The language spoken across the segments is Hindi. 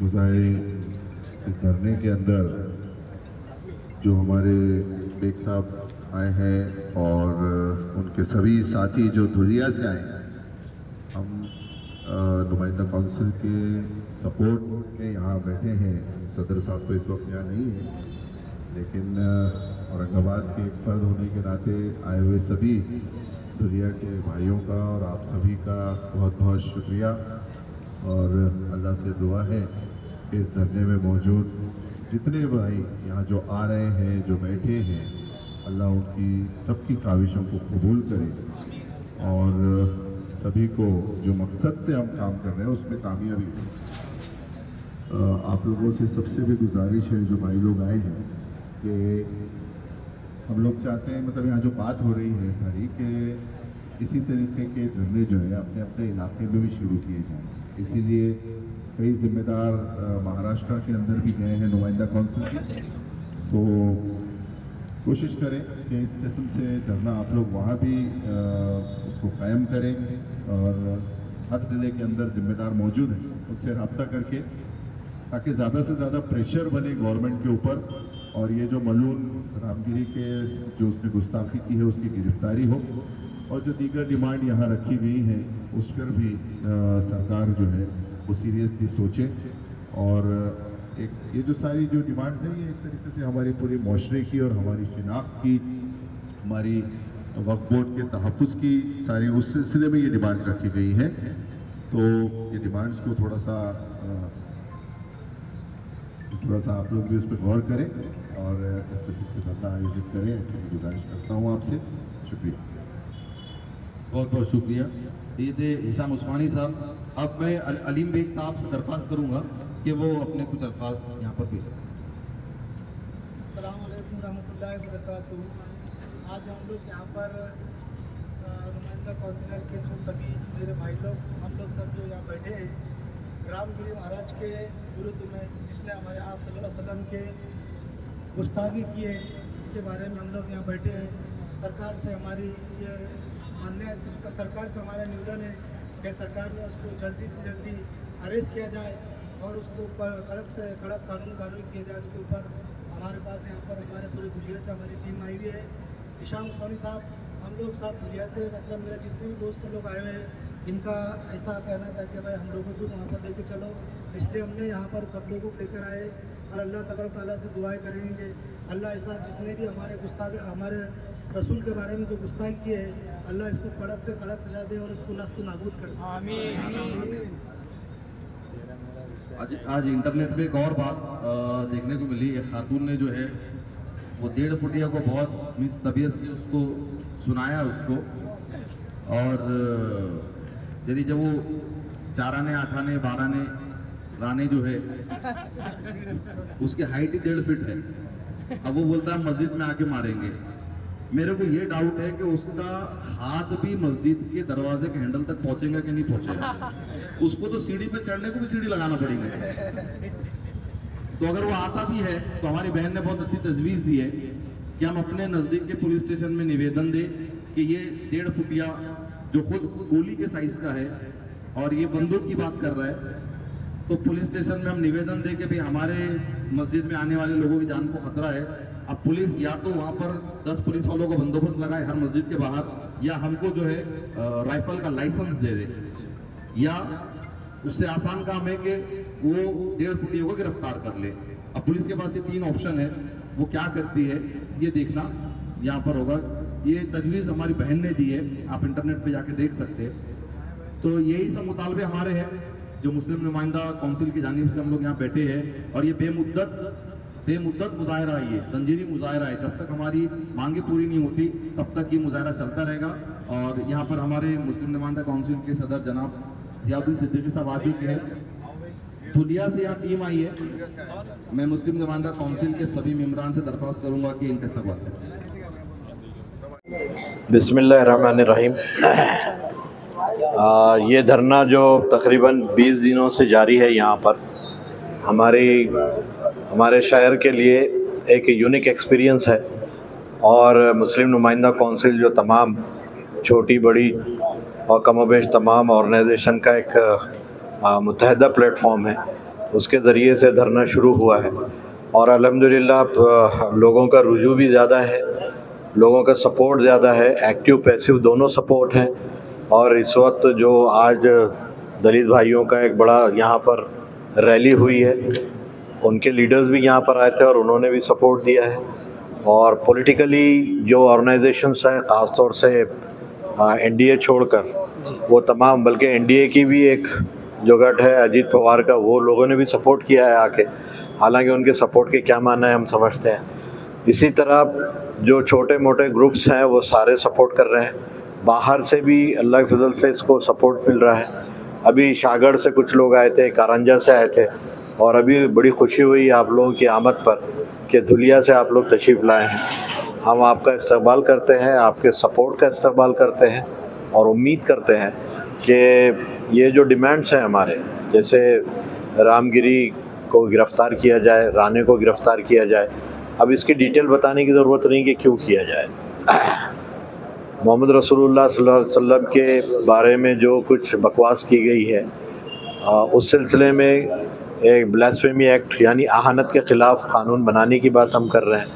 मुजाहरे इस धरने के अंदर जो हमारे बेग साहब आए हैं और उनके सभी साथी जो धुलिया से आए हैं, हम नुमाइंदा काउंसिल के सपोर्ट में यहाँ बैठे हैं। सदर साहब तो इस वक्त यहाँ नहीं है, लेकिन औरंगाबाद के एक फर्द होने के नाते आए हुए सभी धुलिया के भाइयों का और आप सभी का बहुत बहुत शुक्रिया। और अल्लाह से दुआ है कि इस धरने में मौजूद जितने भाई यहाँ जो आ रहे हैं, जो बैठे हैं, अल्लाह उनकी सबकी काविशों को कबूल करे और सभी को जो मकसद से हम काम कर रहे हैं उसमें कामयाबी हो। आप लोगों से सबसे भी गुजारिश है, जो भाई लोग आए हैं, कि हम लोग चाहते हैं, मतलब यहाँ जो बात हो रही है सारी, कि इसी तरीके के धरने जो है अपने अपने इलाके में भी शुरू किए जाएँ। इसीलिए कई जिम्मेदार महाराष्ट्र के अंदर भी गए हैं नुमाइंदा काउंसिल के, तो कोशिश करें कि इस किस्म से धरना आप लोग वहाँ भी उसको कायम करें और हर ज़िले के अंदर जिम्मेदार मौजूद हैं उनसे रब्ता करके, ताकि ज़्यादा से ज़्यादा प्रेशर बने गवर्नमेंट के ऊपर और ये जो मलून रामगिरी के जो उसने गुस्ताखी की है उसकी गिरफ्तारी हो, और जो दीगर डिमांड यहाँ रखी गई हैं उस पर भी सरकार जो है वो सीरियसली सोचे। और एक ये जो सारी जो डिमांड्स हैं, ये एक तरीके से हमारी पूरी मुआशरे की और हमारी शिनाख्त की, हमारी वक्फ बोर्ड के तहफ़्फ़ुज़ की सारी उस सिलसिले में ये डिमांड्स रखी गई हैं। तो ये डिमांड्स को थोड़ा सा आप लोग भी उस पर गौर करें और इस किस्म से धरना आयोजित करें, ऐसी गुजारिश करता हूँ आपसे। शुक्रिया, बहुत बहुत शुक्रिया। ये थे हिशाम उस्मानी साहब। अब मैं अलीम बेग साहब से दरख्वास्त करूंगा कि वो अपने कुछ अल्फाज यहाँ पर पेश करें। अस्सलाम वालेकुम रहमतुल्लाहि व बरकातुहू। आज हम लोग यहाँ पर नुमाइंदा काउंसिलर के जो सभी मेरे भाई लोग, हम लोग सब जो यहाँ बैठे हैं, रामगिरी महाराज के विरुद्ध में जिसने हमारे आप सल्लल्लाहु अलैहि वसल्लम के गुस्ताखी की है, इसके बारे में हम लोग यहाँ बैठे हैं। सरकार से हमारी ये मानना है, सरकार से हमारा निवेदन है कि सरकार में उसको जल्दी से जल्दी अरेस्ट किया जाए और उसको कड़क से कड़क कानून किया जाए उसके ऊपर। हमारे पास यहाँ पर हमारे पूरे दुनिया से हमारी टीम आई हुई है। हिशाम उस्मानी साहब, हम लोग सब दुनिया से, मतलब मेरे जितने भी दोस्त लोग आए हुए हैं, इनका ऐसा कहना था कि भाई हम लोगों को वहाँ पर लेके चलो, इसलिए हमने यहाँ पर सब लोगों को लेकर आए और अल्लाह तबारक ताला से दुआएं करेंगे। अल्लाह ऐसा जिसने भी हमारे रसूल के बारे में जो गुस्ताखी की है, अल्लाह इसको कड़क से कड़क सजा दे और इसको नस्त नाबूद कर दे। आमीन। आज इंटरनेट पे एक और बात देखने को मिली। एक खातून ने जो है वो 1.5 फुटिया को बहुत मीन्स तबीयत से उसको सुनाया उसको, और यदि जब वो 4 आने 8 आने 12 आने राने जो है उसकी हाइट ही 1.5 फीट है। अब वो बोलता है मस्जिद में आके मारेंगे। मेरे को ये डाउट है कि उसका हाथ भी मस्जिद के दरवाजे के हैंडल तक पहुंचेगा कि नहीं पहुंचेगा। उसको तो सीढ़ी पे चढ़ने को भी सीढ़ी लगाना पड़ेगा। तो अगर वो आता भी है तो हमारी बहन ने बहुत अच्छी तजवीज़ दी है कि हम अपने नज़दीक के पुलिस स्टेशन में निवेदन दें कि ये 1.5 फुटिया जो खुद गोली के साइज़ का है और ये बंदूक की बात कर रहा है, तो पुलिस स्टेशन में हम निवेदन दें कि भाई हमारे मस्जिद में आने वाले लोगों की जान को खतरा है। अब पुलिस या तो वहाँ पर 10 पुलिस वालों का बंदोबस्त लगाए हर मस्जिद के बाहर, या हमको जो है राइफल का लाइसेंस दे दे, या उससे आसान काम है कि वो 1.5 फुटियों को गिरफ्तार कर ले। अब पुलिस के पास ये 3 ऑप्शन है, वो क्या करती है ये देखना यहाँ पर होगा। ये तजवीज़ हमारी बहन ने दी है, आप इंटरनेट पे जाके देख सकते हैं। तो यही सब मुतालबे हमारे हैं जो मुस्लिम नुमाइंदा काउंसिल की जानिब से हम लोग यहाँ बैठे हैं। और ये बेमुद्दत मुजाहरा है, ये तंजीरी मुजाहरा है। जब तक हमारी मांगे पूरी नहीं होती तब तक ये मुजाहरा चलता रहेगा। और यहाँ पर हमारे मुस्लिम नुमाइंदा काउंसिल के सदर जनाब ज़ियाउद्दीन सिद्दीकी साहब आ चुके हैं। धुलिया से यहाँ टीम आई है। मैं मुस्लिम नुमाइंदा काउंसिल के सभी मेम्बरान से दरख्वास्त करूँगा कि इनका इस्तेमाल करें। बिस्मिल्लाहिर्रहमानिर्रहीम। ये धरना जो तकरीबन 20 दिनों से जारी है यहाँ पर, हमारे शहर के लिए एक यूनिक एक्सपीरियंस है। और मुस्लिम नुमाइंदा काउंसिल जो तमाम छोटी बड़ी और कमोबेश तमाम ऑर्गेनाइजेशन का एक मुत्तहदा प्लेटफॉर्म है, उसके ज़रिए से धरना शुरू हुआ है और अल्हम्दुलिल्लाह लोगों का रुजू भी ज़्यादा है, लोगों का सपोर्ट ज़्यादा है, एक्टिव पैसिव दोनों सपोर्ट हैं। और इस वक्त जो आज दलित भाइयों का एक बड़ा यहाँ पर रैली हुई है, उनके लीडर्स भी यहाँ पर आए थे और उन्होंने भी सपोर्ट दिया है। और पॉलिटिकली जो ऑर्गेनाइजेशंस हैं, ख़ास तौर से एनडीए छोड़कर वो तमाम, बल्कि एनडीए की भी एक जो गठ है अजीत पवार का, वो लोगों ने भी सपोर्ट किया है आके। हालांकि उनके सपोर्ट के क्या माना है हम समझते हैं। इसी तरह जो छोटे मोटे ग्रुप्स हैं वो सारे सपोर्ट कर रहे हैं। बाहर से भी अल्लाह के फजल से इसको सपोर्ट मिल रहा है। अभी शाहगढ़ से कुछ लोग आए थे, कारंजा से आए थे और अभी बड़ी खुशी हुई आप लोगों की आमद पर कि धुलिया से आप लोग तशरीफ़ लाए हैं। हम आपका इस्तकबाल करते हैं, आपके सपोर्ट का इस्तकबाल करते हैं और उम्मीद करते हैं कि ये जो डिमांड्स हैं हमारे, जैसे रामगिरी को गिरफ़्तार किया जाए, राणे को गिरफ़्तार किया जाए, अब इसकी डिटेल बताने की ज़रूरत नहीं कि क्यों किया जाए। मोहम्मद रसूलुल्लाह सल्लल्लाहु अलैहि वसल्लम के बारे में जो कुछ बकवास की गई है, उस सिलसिले में एक ब्लास्फेमी एक्ट यानी आहानत के ख़िलाफ़ कानून बनाने की बात हम कर रहे हैं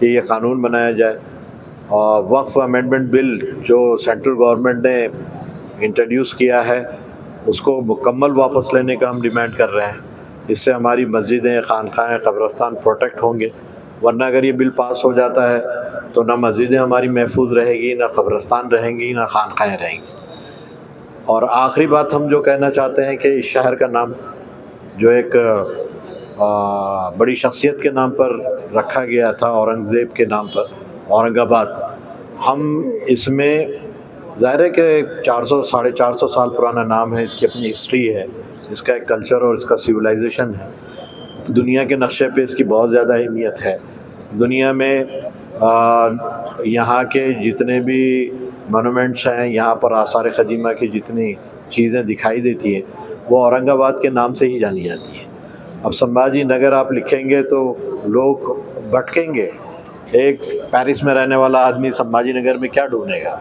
कि ये कानून बनाया जाए। और वक्फ़ अमेंडमेंट बिल जो सेंट्रल गवर्नमेंट ने इंट्रोड्यूस किया है उसको मुकम्मल वापस लेने का हम डिमांड कर रहे हैं। इससे हमारी मस्जिदें, खानकाहें, कब्रस्तान प्रोटेक्ट होंगे। वरना अगर ये बिल पास हो जाता है तो ना मस्जिदें हमारी महफूज रहेगी, ना कब्रस्तान रहेंगी, ना खानकाहें रहेंगी। और आखिरी बात हम जो कहना चाहते हैं कि इस शहर का नाम जो एक बड़ी शख्सियत के नाम पर रखा गया था, औरंगज़ेब के नाम पर, औरंगाबाद, हम इसमें ज़ाहिर है कि 400 साढ़े 400 साल पुराना नाम है, इसकी अपनी हिस्ट्री है, इसका एक कल्चर और इसका सिविलाइजेशन है। दुनिया के नक्शे पे इसकी बहुत ज़्यादा अहमियत है। दुनिया में यहाँ के जितने भी मोनूमेंट्स हैं, यहाँ पर आसार क़दीमा की जितनी चीज़ें दिखाई देती हैं वो औरंगाबाद के नाम से ही जानी जाती है। अब संभाजी नगर आप लिखेंगे तो लोग भटकेंगे। एक पेरिस में रहने वाला आदमी संभाजी नगर में क्या ढूंढेगा,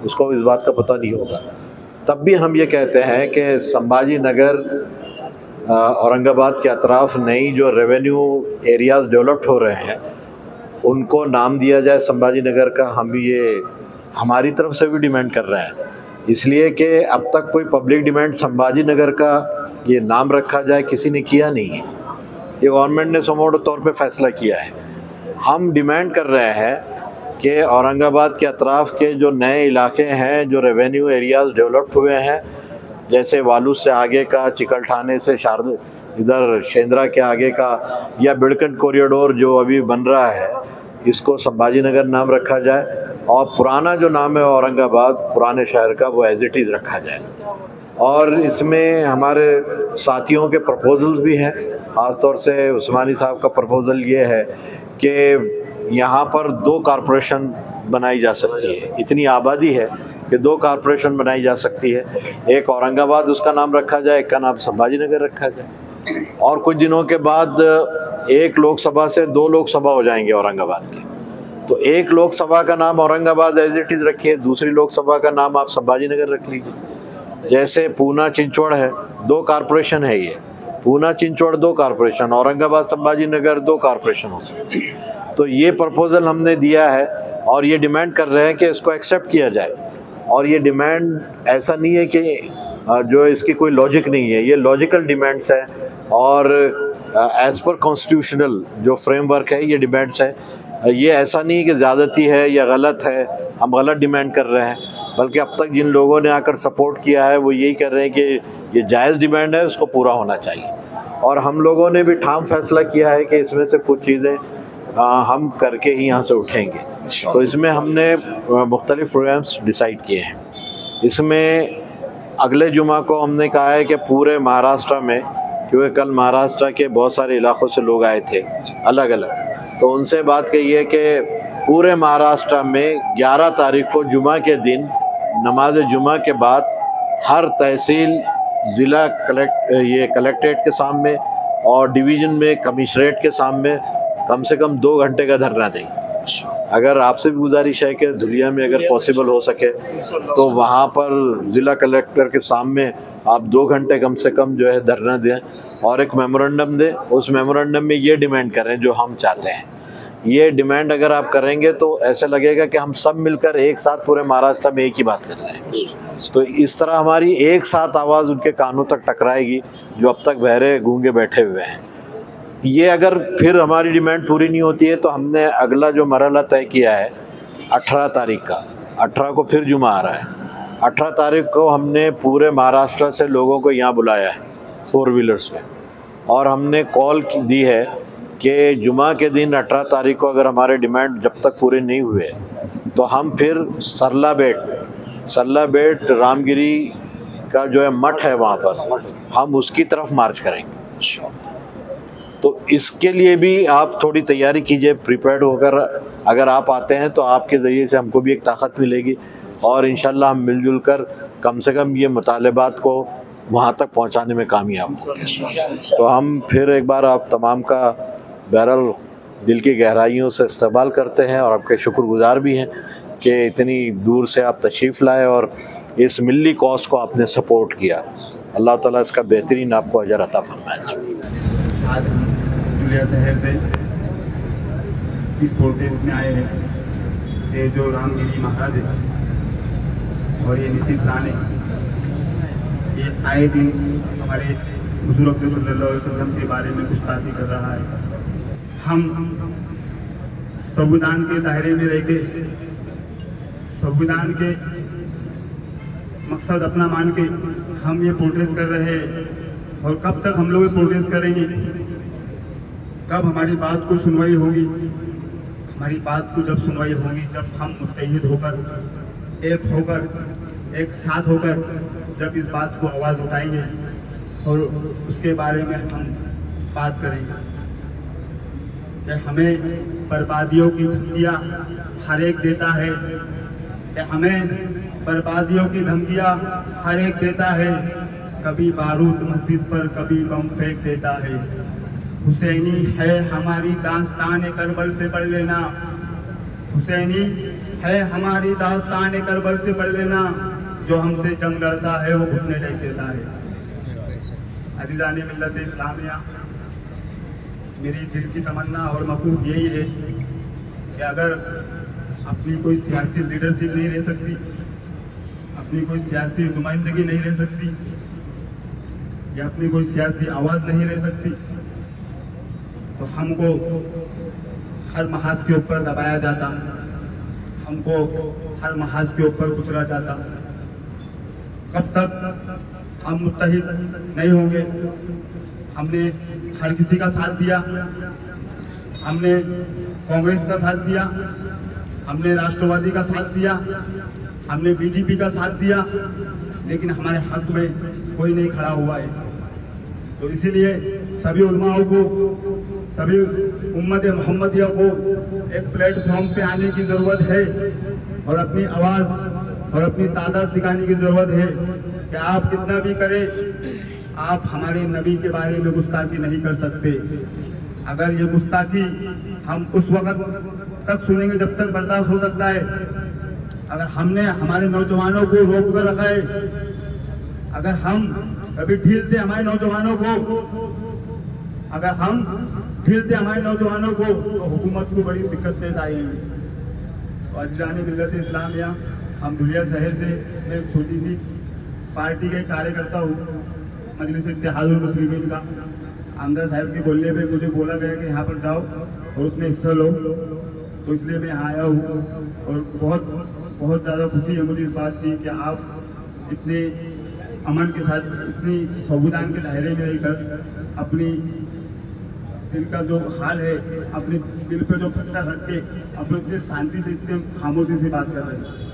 उसको इस बात का पता नहीं होगा। तब भी हम ये कहते हैं कि संभाजी नगर औरंगाबाद के अतराफ़ नई जो रेवेन्यू एरियाज़ डेवलप्ड हो रहे हैं उनको नाम दिया जाए संभाजी नगर का। हम ये हमारी तरफ से भी डिमांड कर रहे हैं, इसलिए कि अब तक कोई पब्लिक डिमांड संभाजी नगर का ये नाम रखा जाए किसी ने किया नहीं है। ये गवर्नमेंट ने समोटो तौर पे फ़ैसला किया है। हम डिमांड कर रहे हैं कि औरंगाबाद के अतराफ़ के जो नए इलाके हैं, जो रेवेन्यू एरियाज़ डेवलप्ड हुए हैं, जैसे वालू से आगे का, चिकलठाने से शारदा, इधर शेंद्रा के आगे का, या बिड़कन कॉरिडोर जो अभी बन रहा है, इसको संभाजी नगर नाम रखा जाए और पुराना जो नाम है औरंगाबाद पुराने शहर का वो एज इट इज़ रखा जाए। और इसमें हमारे साथियों के प्रपोजल्स भी हैं। ख़ास तौर से उस्मानी साहब का प्रपोज़ल ये है कि यहाँ पर 2 कॉरपोरेशन बनाई जा सकती है। इतनी आबादी है कि 2 कॉरपोरेशन बनाई जा सकती है। एक औरंगाबाद उसका नाम रखा जाए, एक का नाम संभाजी नगर रखा जाए। और कुछ दिनों के बाद एक लोकसभा से 2 लोकसभा हो जाएंगे औरंगाबाद के। तो एक लोकसभा का नाम औरंगाबाद एज इट इज़ रखिए, दूसरी लोकसभा का नाम आप संभाजी नगर रख लीजिए। जैसे पूना चिंचवड़ है, 2 कॉरपोरेशन है ये, पूना चिंचवड़ 2 कॉरपोरेशन, औरंगाबाद संभाजी नगर 2 कॉरपोरेशन हो सकते। तो ये प्रपोज़ल हमने दिया है और ये डिमांड कर रहे हैं कि इसको एक्सेप्ट किया जाए। और ये डिमांड ऐसा नहीं है कि जो इसकी कोई लॉजिक नहीं है, ये लॉजिकल डिमांड्स है और एज़ पर कॉन्स्टिट्यूशनल जो फ्रेमवर्क है ये डिमांड्स है। ये ऐसा नहीं है कि ज़्यादती है या गलत है, हम गलत डिमांड कर रहे हैं, बल्कि अब तक जिन लोगों ने आकर सपोर्ट किया है वो यही कर रहे हैं कि ये जायज़ डिमांड है, उसको पूरा होना चाहिए। और हम लोगों ने भी ठाम फैसला किया है कि इसमें से कुछ चीज़ें हम करके ही यहाँ से उठेंगे। तो इसमें हमने मुख्तलिफ प्रोग्राम्स डिसाइड किए हैं। इसमें अगले जुमा को हमने कहा है कि पूरे महाराष्ट्र में, क्योंकि कल महाराष्ट्र के बहुत सारे इलाक़ों से लोग आए थे अलग अलग, तो उनसे बात कही है कि पूरे महाराष्ट्र में 11 तारीख को जुमा के दिन नमाज जुमा के बाद हर तहसील, ज़िला कलेक्ट्रेट के सामने और डिवीज़न में कमिश्नरेट के सामने कम से कम 2 घंटे का धरना देंगे। अगर आपसे भी गुजारिश है कि धुलिया में अगर पॉसिबल हो सके तो वहाँ पर ज़िला कलेक्टर के सामने आप 2 घंटे कम से कम जो है धरना दें और एक मेमोरेंडम दें, उस मेमोरेंडम में ये डिमांड करें जो हम चाहते हैं। ये डिमांड अगर आप करेंगे तो ऐसे लगेगा कि हम सब मिलकर एक साथ पूरे महाराष्ट्र में एक ही बात कर रहे हैं। तो इस तरह हमारी एक साथ आवाज़ उनके कानों तक टकराएगी जो अब तक बहरे गूंगे बैठे हुए हैं। ये अगर फिर हमारी डिमांड पूरी नहीं होती है तो हमने अगला जो मरहला तय किया है 18 तारीख का, 18 को फिर जुमा आ रहा है। 18 तारीख को हमने पूरे महाराष्ट्र से लोगों को यहाँ बुलाया है 4 व्हीलर्स में, और हमने कॉल दी है कि जुमा के दिन 18 तारीख को अगर हमारे डिमांड जब तक पूरे नहीं हुए तो हम फिर सरला बेट रामगिरी का जो है मठ है वहाँ पर, हम उसकी तरफ मार्च करेंगे। तो इसके लिए भी आप थोड़ी तैयारी कीजिए, प्रिपेयर्ड होकर अगर आप आते हैं तो आपके ज़रिए से हमको भी एक ताकत मिलेगी और इंशाल्लाह हम मिलजुल कर कम से कम ये मुतालबात को वहाँ तक पहुँचाने में कामयाब होंगे। तो हम फिर एक बार आप तमाम का बहरहाल दिल की गहराइयों से इस्तकबाल करते हैं और आपके शुक्रगुजार भी हैं कि इतनी दूर से आप तशरीफ़ लाए और इस मिली कॉज को आपने सपोर्ट किया। अल्लाह ताला इसका बेहतरीन आपको अजर अता फरमाए। आज हम धुलिया शहर से इस प्रोटेस्ट में आए हैं कि जो रामगिरी महाराज है और ये नीतीश राणे, ये आए दिन हमारे हुज़ूर अक़दस सल्लल्लाहु अलैहि वसल्लम के बारे में गुस्ताखी कर रहा है। हम संविधान के दायरे में रह के संविधान के मकसद अपना मान के हम ये प्रोटेस्ट कर रहे हैं। और कब तक हम लोग प्रोटेस्ट करेंगे? कब हमारी बात को सुनवाई होगी? हमारी बात को जब सुनवाई होगी जब हम मुत्तहिद होकर, एक साथ होकर जब इस बात को आवाज़ उठाएंगे और उसके बारे में हम बात करेंगे कि हमें बर्बादियों की धमकियाँ हर एक देता है, कि हमें बर्बादियों की धमकियाँ हर एक देता है। कभी बारूद मस्जिद पर, कभी बम फेंक देता है। हुसैनी है हमारी दास्तान करबल से पढ़ लेना, हुसैनी है हमारी दास्तान करबल से पढ़ लेना। जो हमसे जंग लड़ता है वो घुटने टेक देता है। अज़ीज़ाने मिल्लत इस्लामिया, मेरी दिल की तमन्ना और मकूफ यही है कि अगर अपनी कोई सियासी लीडरशिप नहीं रह सकती, अपनी कोई सियासी नुमाइंदगी नहीं रह सकती, या अपनी कोई सियासी आवाज़ नहीं रह सकती, तो हमको हर महाज के ऊपर दबाया जाता, हमको हर महाज के ऊपर कुचला जाता। कब तक हम मुत्तहिद नहीं होंगे? हमने हर किसी का साथ दिया, हमने कांग्रेस का साथ दिया, हमने राष्ट्रवादी का साथ दिया, हमने बीजेपी का साथ दिया, लेकिन हमारे हक में कोई नहीं खड़ा हुआ है। तो इसीलिए सभी उलमाओं को, सभी उम्मत मोहम्मदिया को एक प्लेटफॉर्म पे आने की ज़रूरत है और अपनी आवाज़ और अपनी तादाद दिखाने की ज़रूरत है कि आप कितना भी करें, आप हमारे नबी के बारे में गुस्ताखी नहीं कर सकते। अगर ये गुस्ताखी हम उस वक्त तक सुनेंगे जब तक बर्दाश्त हो सकता है। अगर हमने हमारे नौजवानों को रोक कर रखा है, अगर हम कभी ढीलते हमारे नौजवानों को, अगर हम ढीलते हमारे नौजवानों को, तो हुकूमत को बड़ी दिक्कत पेश आएगी। तो अज़ीज़ाने मिल्लत इस्लामिया, हम धुलिया शहर से मैं एक छोटी सी पार्टी के कार्यकर्ता हूँ, मजलिस इत्तेहादुल मुस्लिमीन का। आमदार साहब के बोलने पे मुझे बोला गया कि यहाँ पर जाओ और उसमें हिस्सा लो, तो इसलिए मैं यहाँ आया हूँ। और बहुत ज़्यादा खुशी है मुझे इस बात की कि आप इतने अमन के साथ, इतनी संविधान के दायरे में रहकर अपनी दिल का जो हाल है, अपने दिल पे जो पत्थर रख के अपने इतने शांति से, इतने खामोशी से बात कर रहे हैं।